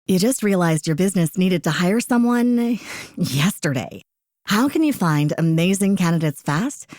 You just realized your business needed to hire someone yesterday. How can you find amazing candidates fast?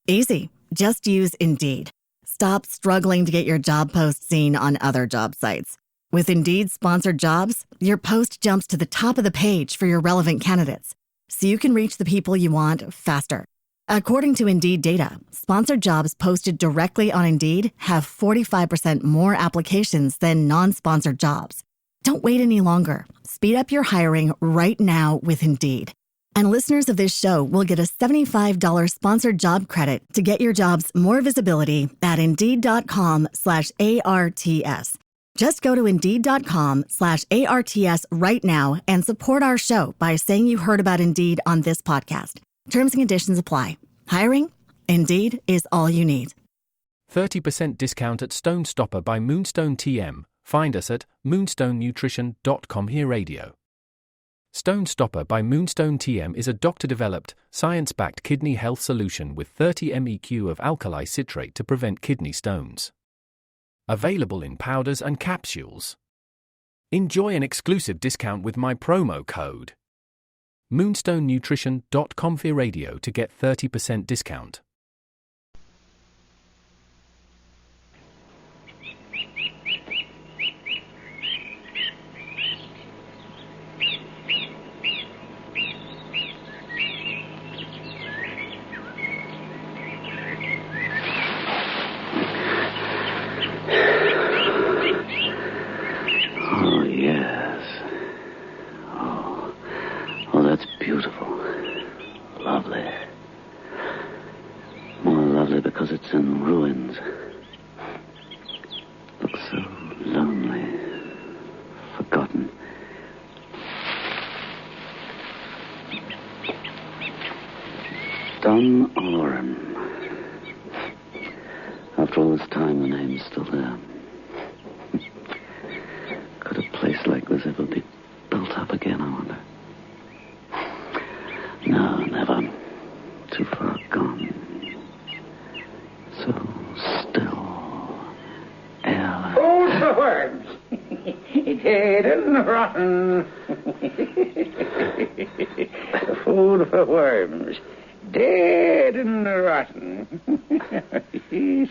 Easy. Just use Indeed. Stop struggling to get your job post seen on other job sites. With Indeed sponsored jobs, your post jumps to the top of the page for your relevant candidates, so you can reach the people you want faster. According to Indeed data, sponsored jobs posted directly on Indeed have 45% more applications than non-sponsored jobs. Don't wait any longer. Speed up your hiring right now with Indeed. And listeners of this show will get a $75 sponsored job credit to get your jobs more visibility at Indeed.com/ARTS. Just go to Indeed.com/ARTS right now and support our show by saying you heard about Indeed on this podcast. Terms and conditions apply. Hiring? Indeed is all you need. 30% discount at Stone Stopper by Moonstone TM. Find us at moonstonenutrition.com. Here radio. Stone Stopper by Moonstone TM is a doctor-developed, science-backed kidney health solution with 30 MEq of alkali citrate to prevent kidney stones. Available in powders and capsules. Enjoy an exclusive discount with my promo code moonstonenutrition.com. Here radio to get 30% discount. It's in ruins. Looks so lonely, forgotten. Don Oren. After all this time, the name's still there. Could a place like this ever be built up again, I wonder? No, never. Too far gone. So still. Airless. Food for worms. Dead and rotten. Food for worms. Dead and rotten.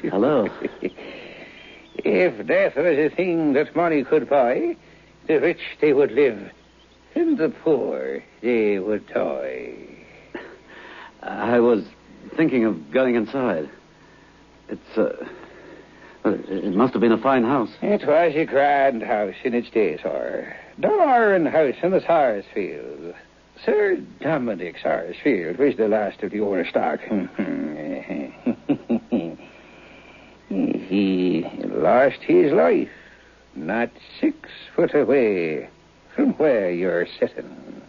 Hello. If death was a thing that money could buy, the rich they would live, and the poor they would toy. I was thinking of going inside. It must have been a fine house. It was a grand house in its day, sir. Doran House in the Sarsfield. Sir Dominic Sarsfield was the last of the owner stock. He lost his life not 6 foot away from where you're sitting.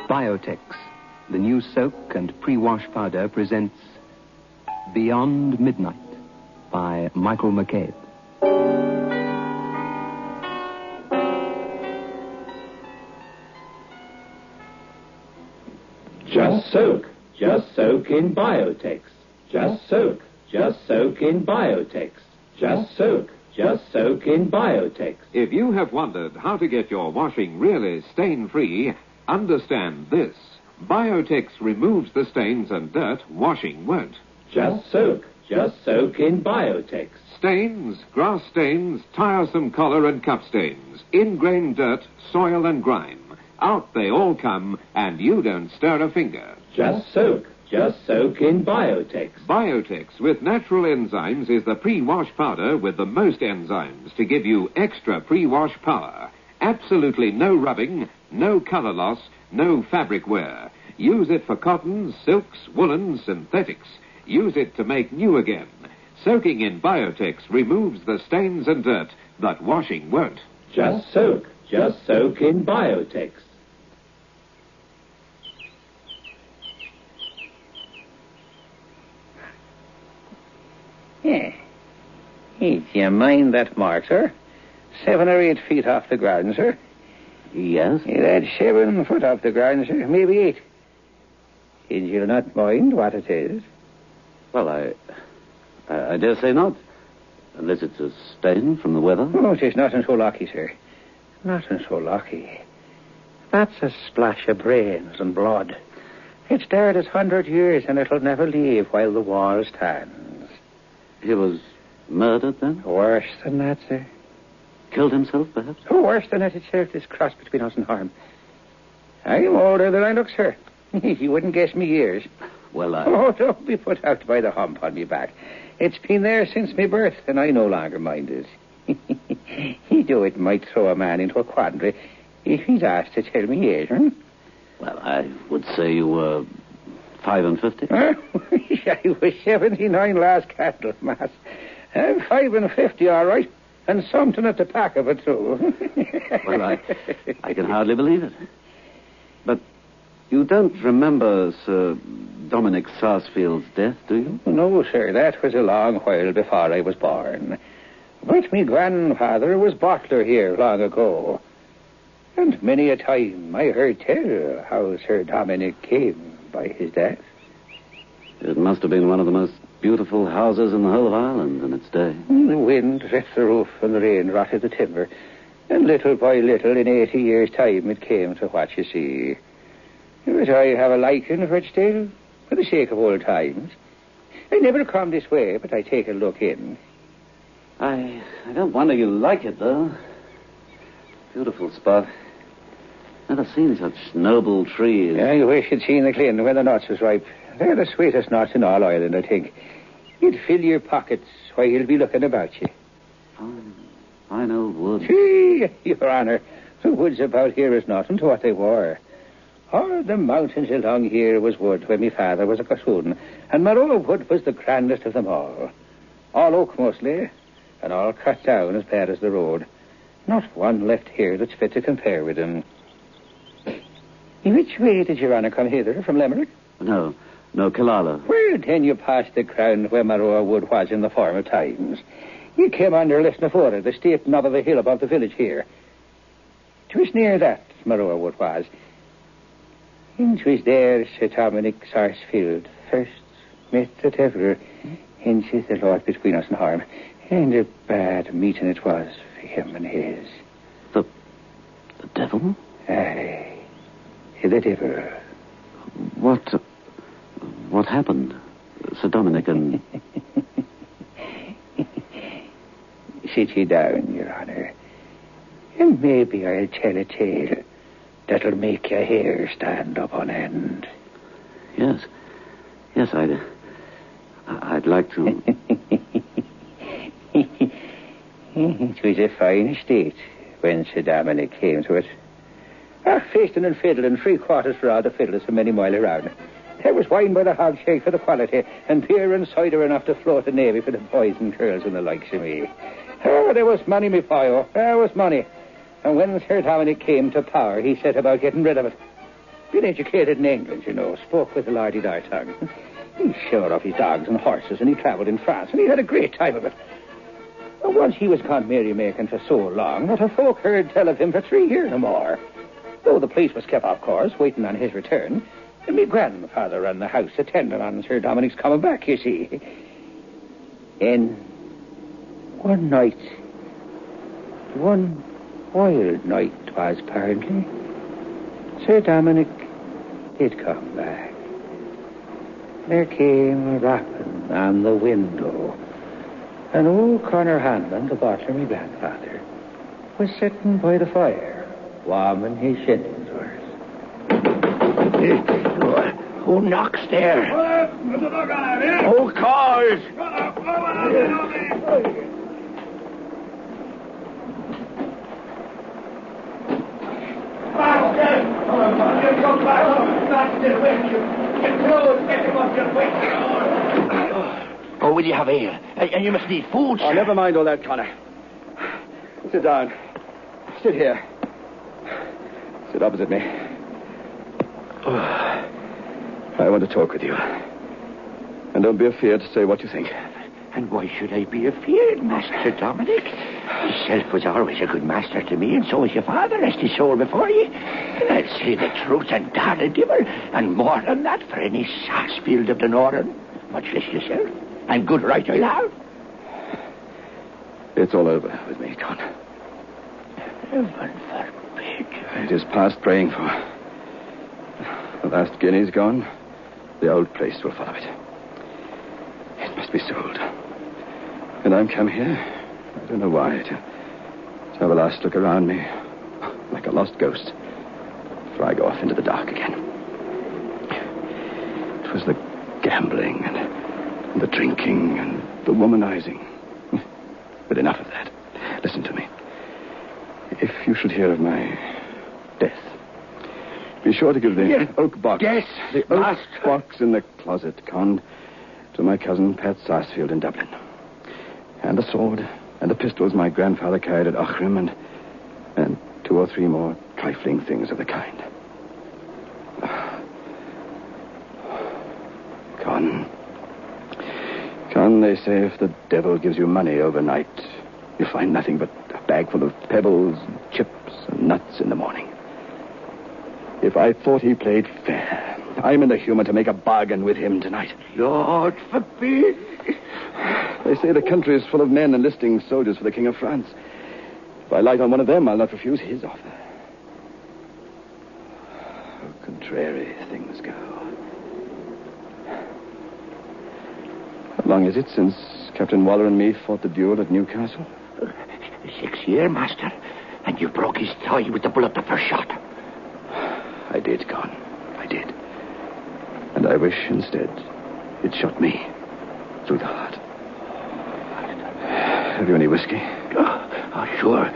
Biotex, the new soak and pre-wash powder, presents Beyond Midnight by Michael McCabe. Just soak in Biotex. Just soak in Biotex. Just soak in Biotex. If you have wondered how to get your washing really stain-free, understand this. Biotex removes the stains and dirt washing won't. Just soak in Biotex. Stains, grass stains, tiresome collar and cup stains, ingrained dirt, soil and grime. Out they all come, and you don't stir a finger. Just soak in Biotex. Biotex with natural enzymes is the pre-wash powder with the most enzymes to give you extra pre-wash power. Absolutely no rubbing, no color loss, no fabric wear. Use it for cottons, silks, woolens, synthetics. Use it to make new again. Soaking in Biotex removes the stains and dirt that washing won't. Just soak in Biotex. Yeah. Do you mind that mark, sir? 7 or 8 feet off the ground, sir. Yes? That's 7 foot off the ground, sir. Maybe 8. Did you not mind what it is? Well, I dare say not. Unless it's a stain from the weather. Oh, it is nothing so lucky, sir. Nothing so lucky. That's a splash of brains and blood. It's there this 100 years, and it'll never leave while the wall stands. He was murdered, then? Worse than that, sir. Killed himself, perhaps? Oh, worse than that itself, this cross between us and harm. I'm older than I look, sir. You wouldn't guess me years. Well, Oh, don't be put out by the hump on me back. It's been there since my birth, and I no longer mind it. Though it might throw a man into a quandary if he's asked to tell me age, Well, I would say you were 55. Huh? I was 79 last Candlemas. I'm 55, all right. And something at the back of it, too. Well, I can hardly believe it. But you don't remember Sir Dominic Sarsfield's death, do you? No, sir. That was a long while before I was born. But me grandfather was bottler here long ago. And many a time I heard tell how Sir Dominic came by his death. It must have been one of the most beautiful houses in the whole of Ireland in its day. The wind ripped the roof and the rain rotted the timber. And little by little, in 80 years' time, it came to what you see. But I have a liking for it still, for the sake of old times. I never come this way, but I take a look in. I don't wonder you like it, though. Beautiful spot. Never seen such noble trees. I wish you'd seen the Clyn when the nuts was ripe. They're the sweetest nuts in all Ireland, I think. You'd fill your pockets while you'll be looking about you. Fine old woods. Gee, Your Honor, the woods about here is nothing to what they were. All the mountains along here was wood when my father was a gossoon, and Maroa wood was the grandest of them all. All oak mostly, and all cut down as bad as the road. Not one left here that's fit to compare with them. Which way did Your Honor come hither, from Limerick? No, Killala. Well, then you passed the ground where Maroa Wood was in the former times. You came under Lisnafora, the steep knob of a hill above the village here. 'Twas near that Maroa Wood was. And 'twas there Sir Dominic Sarsfield first met the devil, hence is the Lord between us and harm. And a bad meeting it was for him and his. The devil? Aye, the devil. What happened? Sir Dominic and... Sit ye down, Your Honor. And maybe I'll tell a tale that'll make your hair stand up on end. Yes, I'd like to... It was a fine estate when Sir Dominic came to it. Feasting and fiddling, 3/4 for all the fiddlers for many mile around. There was wine by the hogshead for the quality, and beer and cider enough to float the navy for the boys and girls and the likes of me. Oh, there was money, me boyo. There was money. And when Sir Dominic came to power, he set about getting rid of it. Been educated in England, you know, spoke with a lardy-dar tongue. He showed off his dogs and horses, and he travelled in France, and he had a great time of it. And once he was gone merry-making for so long that a folk heard tell of him for 3 years or more. Though the police was kept, of course, waiting on his return, and me grandfather ran the house attending on Sir Dominic's coming back, you see. And one night, one wild night was apparently, Sir Dominic did come back. There came a rapping on the window, and old Connor Hanlon, the butler, me grandfather, was sitting by the fire, warming his shillings worth. Who knocks there? Who calls? Oh, will you have ale? And you must need food, sir. Oh, never mind all that, Connor. Sit down. Sit here. Sit opposite me. I want to talk with you. And don't be afeard to say what you think. And why should I be afeard, Master Dominic? Yourself was always a good master to me, and so was your father, rest his soul before you. And I'll say the truth and dare the devil, and more than that for any Sarsfield of the Northern, much less yourself. And good right I'll have. It's all over with me, Con. Heaven forbid. It is past praying for. The last guinea's gone. The old place will follow it. It must be sold. And I'm come here, I don't know why, to have a last look around me, like a lost ghost, before I go off into the dark again. It was the gambling and the drinking and the womanizing. But enough of that. Listen to me. If you should hear of my death, be sure to give the oak box. Yes, the oak box in the closet, Con, to my cousin Pat Sarsfield in Dublin. And the sword and the pistols my grandfather carried at Ochrim and 2 or 3 more trifling things of the kind. Con, they say if the devil gives you money overnight, you find nothing but a bag full of pebbles, and chips, and nuts in the morning. If I thought he played fair, I'm in the humor to make a bargain with him tonight. Lord forbid. They say the country is full of men enlisting soldiers for the King of France. If I light on one of them, I'll not refuse his offer. How contrary things go. How long is it since Captain Waller and me fought the duel at Newcastle? 6 years, master. And you broke his thigh with the bullet the first shot. I did, Con. I did. And I wish instead it shot me through the heart. Have you any whiskey? Oh, sure.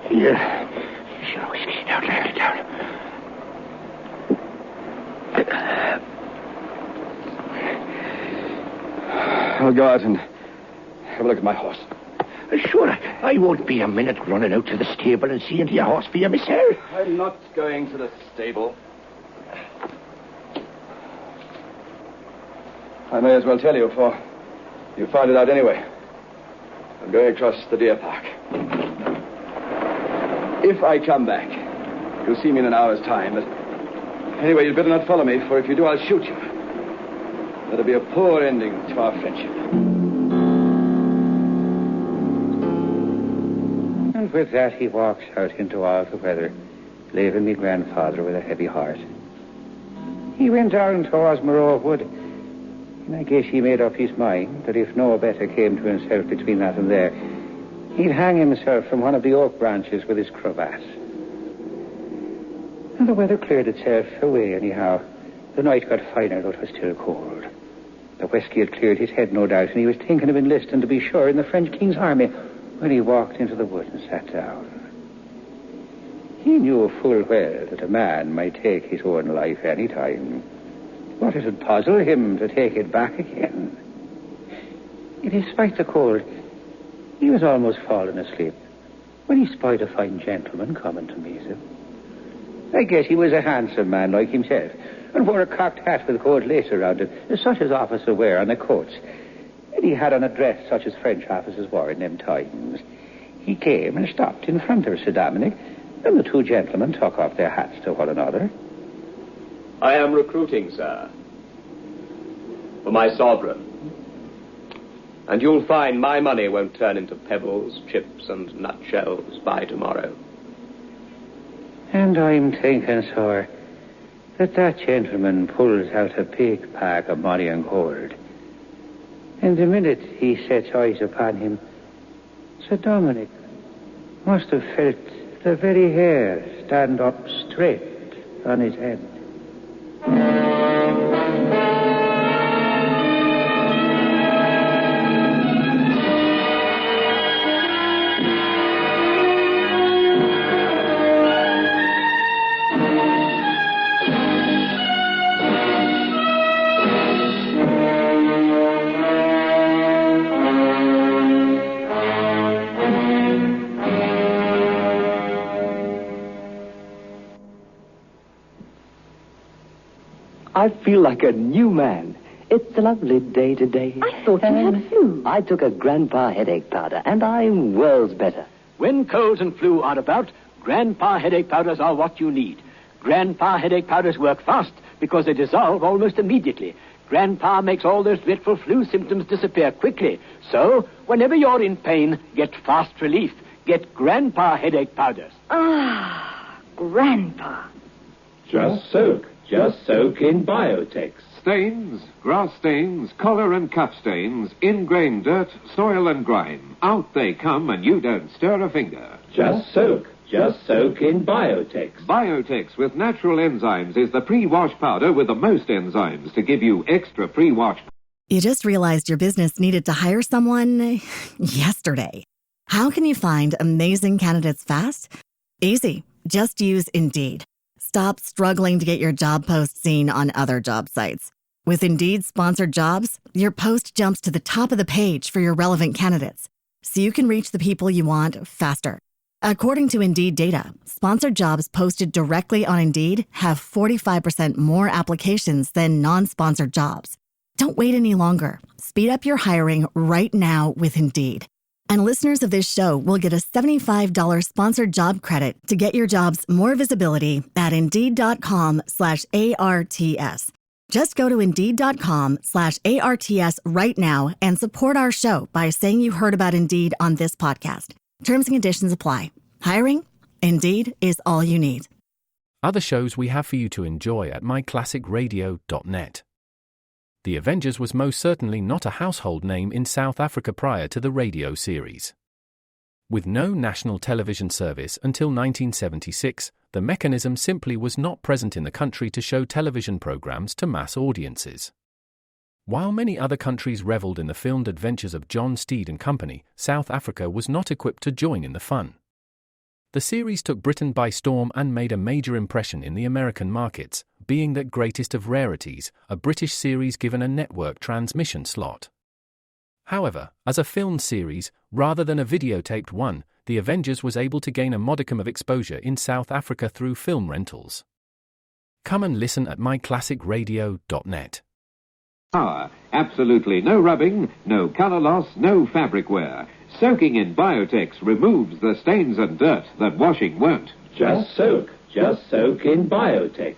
Here. Sure, whiskey. Down, lay it down. I'll go out and have a look at my horse. Sure, I won't be a minute running out to the stable and seeing to your horse for you myself. I'm not going to the stable. I may as well tell you, for you find it out anyway. I'm going across the deer park. If I come back, you'll see me in an hour's time. But anyway, you'd better not follow me, for if you do, I'll shoot you. That'll be a poor ending to our friendship. And with that, he walks out into all the weather, leaving me grandfather with a heavy heart. He went down towards Moreau Wood, and I guess he made up his mind that if no better came to himself between that and there, he'd hang himself from one of the oak branches with his cravat. And the weather cleared itself away anyhow. The night got finer, though it was still cold. The whiskey had cleared his head, no doubt, and he was thinking of enlisting, to be sure, in the French king's army, when he walked into the wood and sat down. He knew full well that a man might take his own life any time, but it would puzzle him to take it back again. Despite the cold, he was almost fallen asleep when he spied a fine gentleman coming to meet him. I guess he was a handsome man like himself, and wore a cocked hat with gold lace around it, such as officers wear on their coats. And he had on a dress such as French officers wore in them times. He came and stopped in front of Sir Dominic, and the 2 gentlemen took off their hats to one another. I am recruiting, sir, for my sovereign. And you'll find my money won't turn into pebbles, chips, and nutshells by tomorrow. And I'm thinking, sir, that gentleman pulls out a big pack of money and gold. And the minute he sets eyes upon him, Sir Dominic must have felt the very hair stand up straight on his head. I feel like a new man. It's a lovely day today. I thought you had flu. I took a Grandpa headache powder, and I'm worlds better. When colds and flu are about, Grandpa headache powders are what you need. Grandpa headache powders work fast because they dissolve almost immediately. Grandpa makes all those dreadful flu symptoms disappear quickly. So, whenever you're in pain, get fast relief. Get Grandpa headache powders. Ah, Grandpa. Just soak in Biotex. Stains, grass stains, collar and cuff stains, ingrain dirt, soil and grime. Out they come and you don't stir a finger. Just soak in Biotex. Biotex with natural enzymes is the pre-wash powder with the most enzymes to give you extra pre-wash. You just realized your business needed to hire someone yesterday. How can you find amazing candidates fast? Easy. Just use Indeed. Stop struggling to get your job post seen on other job sites. With Indeed sponsored jobs, your post jumps to the top of the page for your relevant candidates, so you can reach the people you want faster. According to Indeed data, sponsored jobs posted directly on Indeed have 45% more applications than non-sponsored jobs. Don't wait any longer. Speed up your hiring right now with Indeed. And listeners of this show will get a $75 sponsored job credit to get your jobs more visibility at Indeed.com/ARTS. Just go to Indeed.com/ARTS right now and support our show by saying you heard about Indeed on this podcast. Terms and conditions apply. Hiring? Indeed is all you need. Other shows we have for you to enjoy at myclassicradio.net. The Avengers was most certainly not a household name in South Africa prior to the radio series. With no national television service until 1976, the mechanism simply was not present in the country to show television programs to mass audiences. While many other countries reveled in the filmed adventures of John Steed and company, South Africa was not equipped to join in the fun. The series took Britain by storm and made a major impression in the American markets, being that greatest of rarities, a British series given a network transmission slot. However, as a filmed series, rather than a videotaped one, The Avengers was able to gain a modicum of exposure in South Africa through film rentals. Come and listen at myclassicradio.net. Power. Absolutely no rubbing, no color loss, no fabric wear. Soaking in Biotex removes the stains and dirt that washing won't. Just soak in Biotex.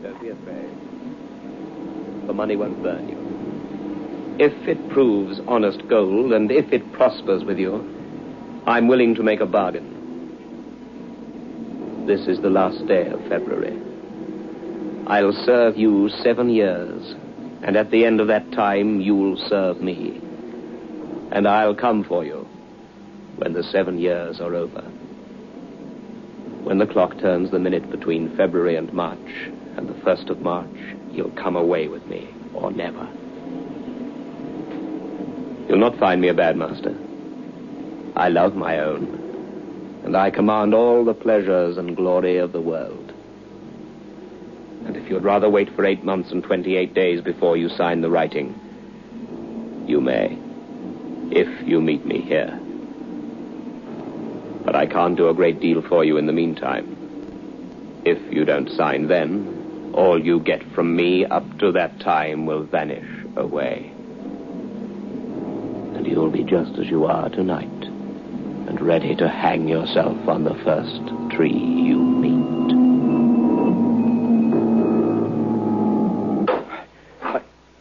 Don't be afraid. The money won't burn you. If it proves honest gold, and if it prospers with you, I'm willing to make a bargain. This is the last day of February. I'll serve you 7 years, and at the end of that time, you'll serve me. And I'll come for you when the 7 years are over. When the clock turns the minute between February and March, and the 1st of March, you'll come away with me, or never. You'll not find me a bad master. I love my own, and I command all the pleasures and glory of the world. And if you'd rather wait for 8 months and 28 days before you sign the writing, you may, if you meet me here. But I can't do a great deal for you in the meantime. If you don't sign then, all you get from me up to that time will vanish away. And you'll be just as you are tonight, and ready to hang yourself on the first tree you meet.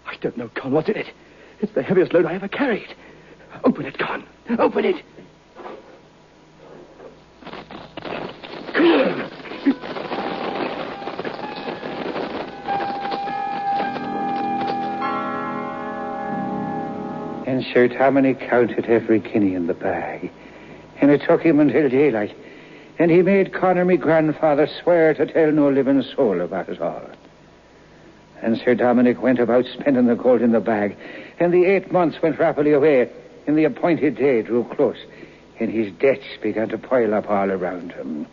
I don't know, Con. What's in it? It's the heaviest load I ever carried. Open it, Con. Open it. Come on. And Sir Dominic counted every guinea in the bag. And it took him until daylight. And he made Connor, me grandfather, swear to tell no living soul about it all. And Sir Dominic went about spending the gold in the bag. And the 8 months went rapidly away. And the appointed day drew close. And his debts began to pile up all around him.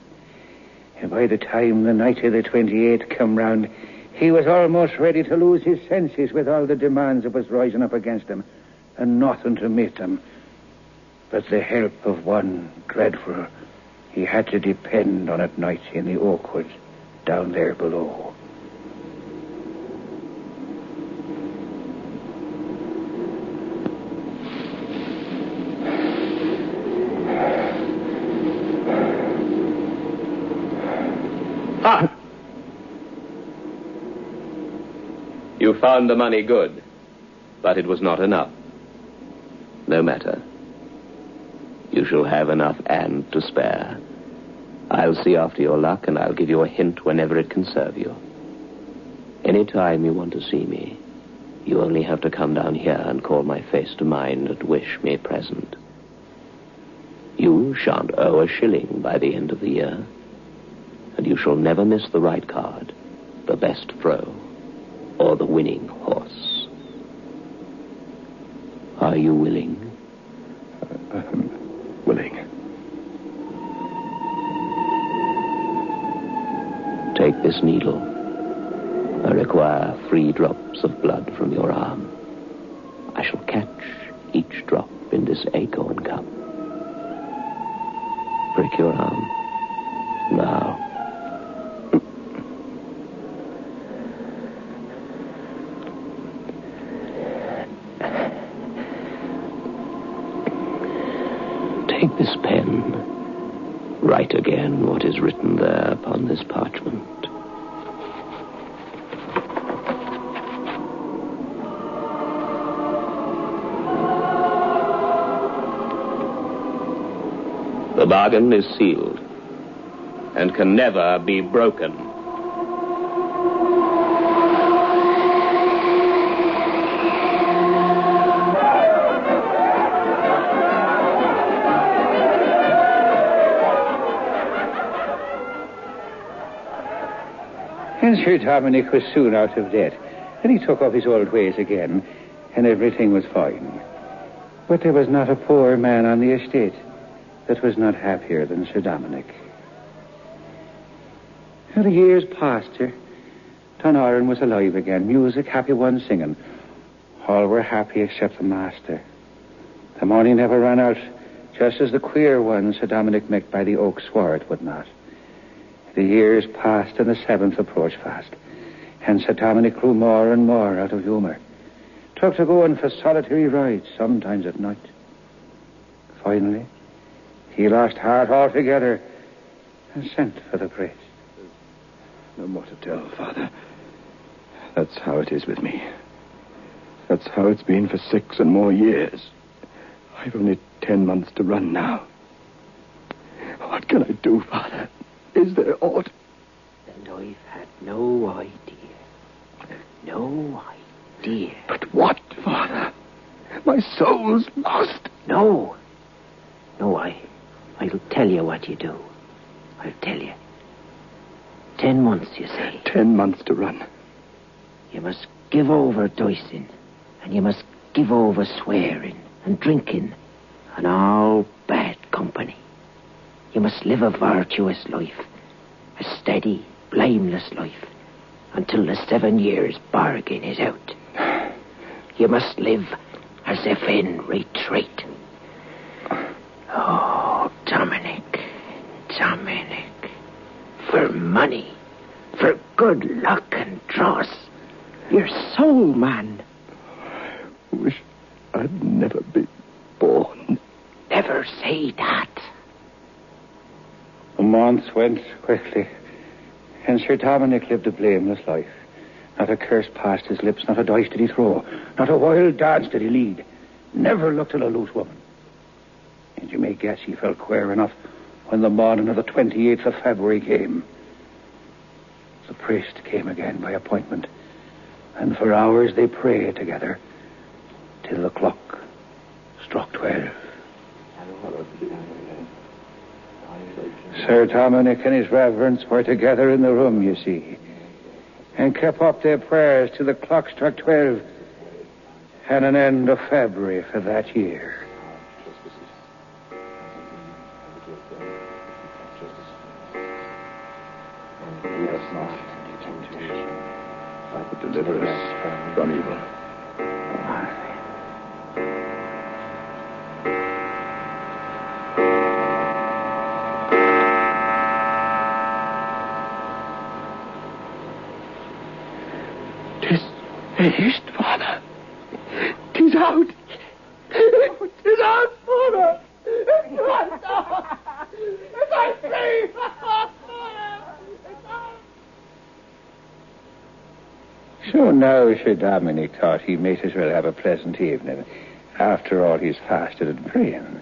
And by the time the night of the 28th come round, he was almost ready to lose his senses with all the demands that was rising up against him. And nothing to meet them. but the help of one dreadful he had to depend on at night in the oak wood down there below. Ha! You found the money good, but it was not enough. No matter. You shall have enough and to spare. I'll see after your luck, and I'll give you a hint whenever it can serve you. Any time you want to see me, you only have to come down here and call my face to mind and wish me present. You shan't owe a shilling by the end of the year, and you shall never miss the right card, the best throw, or the winning horse. Are you willing? Willing. Take this needle. I require 3 drops of blood from your arm. I shall catch each drop in this acorn cup. Prick your arm. Now. Take this pen. Write again what is written there upon this parchment. The bargain is sealed and can never be broken. And Sir Dominic was soon out of debt, and he took up his old ways again, and everything was fine. But there was not a poor man on the estate that was not happier than Sir Dominic. Now, the years passed, sir. Tonoran was alive again, music, happy ones singing. All were happy except the master. The money never ran out, just as the queer one Sir Dominic met by the oak swore it would not. The years passed and the 7th approached fast, and Sir Dominic grew more and more out of humour. Took to going for solitary rides, sometimes at night. Finally, he lost heart altogether and sent for the priest. No more to tell, Father. That's how it is with me. That's how it's been for 6 and more years. I've only 10 months to run now. What can I do, Father? Is there aught? And I've had no idea. No idea. But what, Father? My soul's lost. No. No, I'll tell you what you do. I'll tell you. 10 months, you say. 10 months to run. You must give over dicing, and you must give over swearing and drinking and all bad company. You must live a virtuous life, a steady, blameless life, until the 7 years bargain is out. You must live as if in retreat. Oh, Dominic, for money, for good luck and dross, you're soul, man. I wish I'd never been born. Never say that. The months went quickly, and Sir Dominic lived a blameless life. Not a curse passed his lips, not a dice did he throw, not a wild dance did he lead. Never looked at a loose woman. And you may guess he felt queer enough when the morning of the 28th of February came. The priest came again by appointment, and for hours they prayed together till the clock struck 12. Sir Dominic and his reverence were together in the room, you see, and kept up their prayers till the clock struck 12, and an end of February for that year. Deliver us from evil. 'Tis finished, Father. 'Tis out. 'Tis out, Father. It's out. It's out free. So now Sir Dominic thought he might as well have a pleasant evening. After all, he's fasted and praying.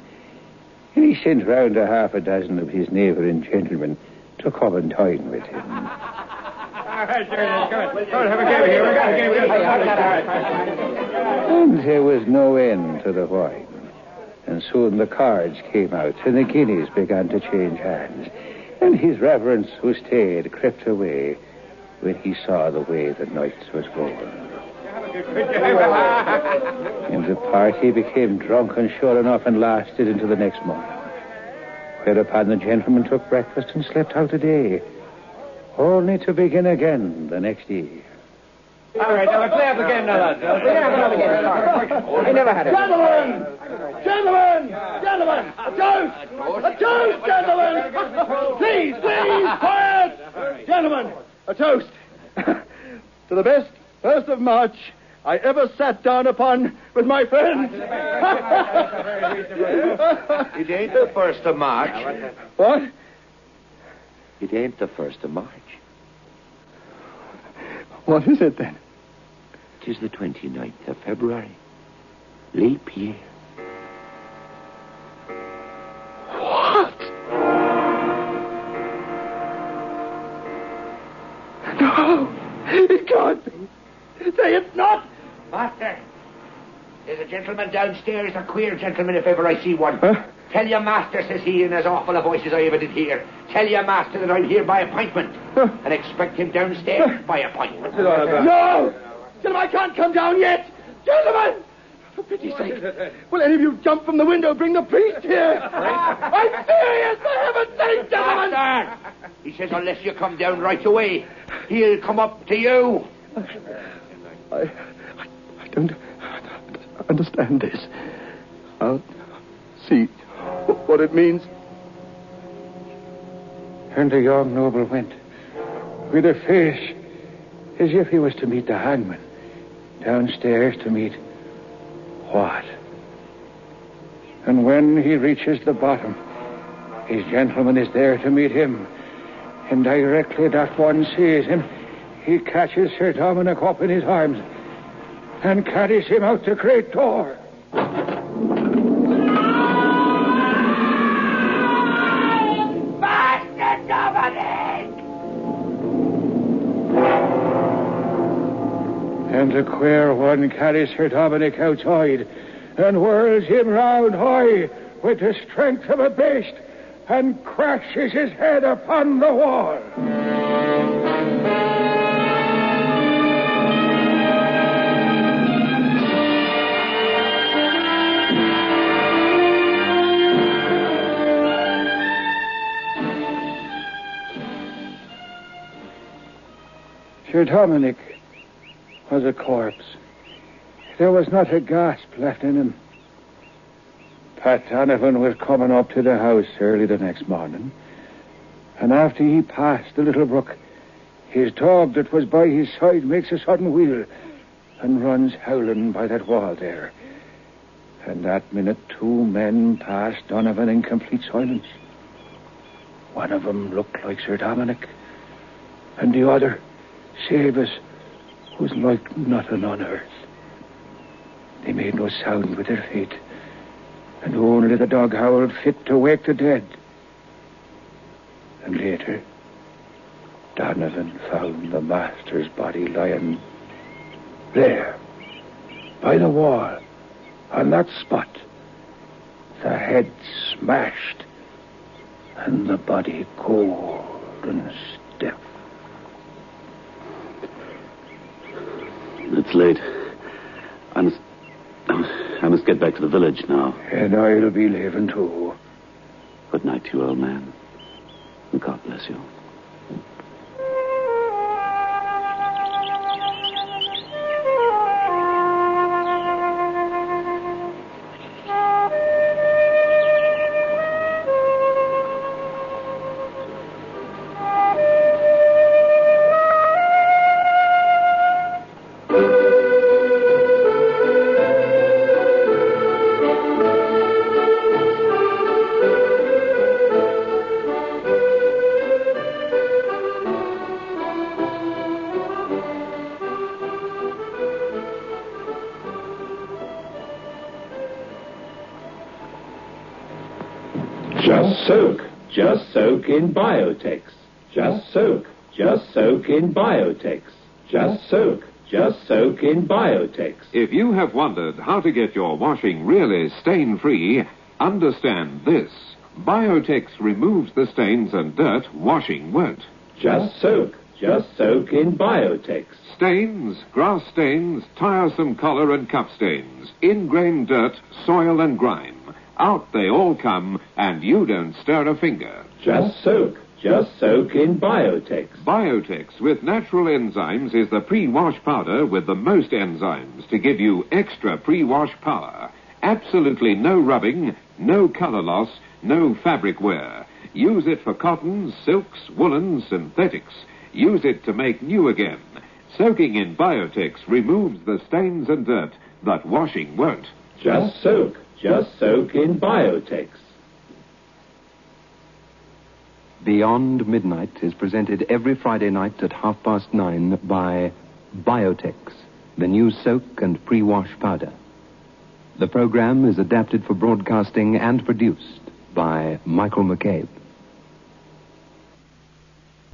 And he sent round a half a dozen of his neighbouring gentlemen to come and dine with him. And there was no end to the wine. And soon the cards came out, and the guineas began to change hands. And his reverence who stayed crept away when he saw the way the night was going. And the party became drunk and sure enough and lasted into the next morning. Whereupon the gentleman took breakfast and slept out the day, only to begin again the next day. All right, now play up again now, lads. I never had it. Gentlemen! A toast, gentlemen! Please, quiet! Gentlemen, a toast. To the best 1st of March I ever sat down upon with my friends. It ain't the 1st of March. What? It ain't the 1st of March. What is it, then? 'Tis the 29th of February. Leap year. What? No, it can't be. Say it's not. Master, there's a gentleman downstairs, a queer gentleman if ever I see one. Huh? Tell your master, says he, in as awful a voice as I ever did hear. Tell your master that I'm here by appointment. And expect him downstairs by appointment. No! Gentlemen, I can't come down yet! Gentlemen! For pity's sake, will any of you jump from the window, bring the priest here? I'm serious, for heaven's sake, gentlemen! Master! He says unless you come down right away, he'll come up to you. I don't understand this. I'll see what it means. And the young noble went, with a face as if he was to meet the hangman, downstairs to meet what? And when he reaches the bottom, his gentleman is there to meet him, and directly that one sees him, he catches Sir Dominic up in his arms and carries him out the great door. Master Dominic! And the queer one carries Sir Dominic outside and whirls him round high with the strength of a beast and crashes his head upon the wall. Sir Dominic was a corpse. There was not a gasp left in him. Pat Donovan was coming up to the house early the next morning, and after he passed the little brook, his dog that was by his side makes a sudden wheel and runs howling by that wall there. And that minute 2 men passed Donovan in complete silence. One of them looked like Sir Dominic, and the other, Sabus, was like nothing on earth. They made no sound with their feet, and only the dog howled fit to wake the dead. And later, Donovan found the master's body lying there, by the wall, on that spot. The head smashed, and the body cold and stiff. It's late. I must get back to the village now. And I'll be leaving too. Good night to you, old man. And God bless you. Just soak. Just soak in Biotex. Just soak. Just soak in Biotex. Just soak. Just soak in Biotex. If you have wondered how to get your washing really stain-free, understand this. Biotex removes the stains and dirt washing won't. Just soak. Just soak in Biotex. Stains, grass stains, tiresome collar and cup stains, ingrained dirt, soil and grime. Out they all come, and you don't stir a finger. Just soak. Just soak in Biotex. Biotex with natural enzymes is the pre-wash powder with the most enzymes to give you extra pre-wash power. Absolutely no rubbing, no color loss, no fabric wear. Use it for cottons, silks, woolens, synthetics. Use it to make new again. Soaking in Biotex removes the stains and dirt that washing won't. Just soak. Just soak in Biotex. Beyond Midnight is presented every Friday night at 9:30 by Biotex, the new soak and pre-wash powder. The program is adapted for broadcasting and produced by Michael McCabe.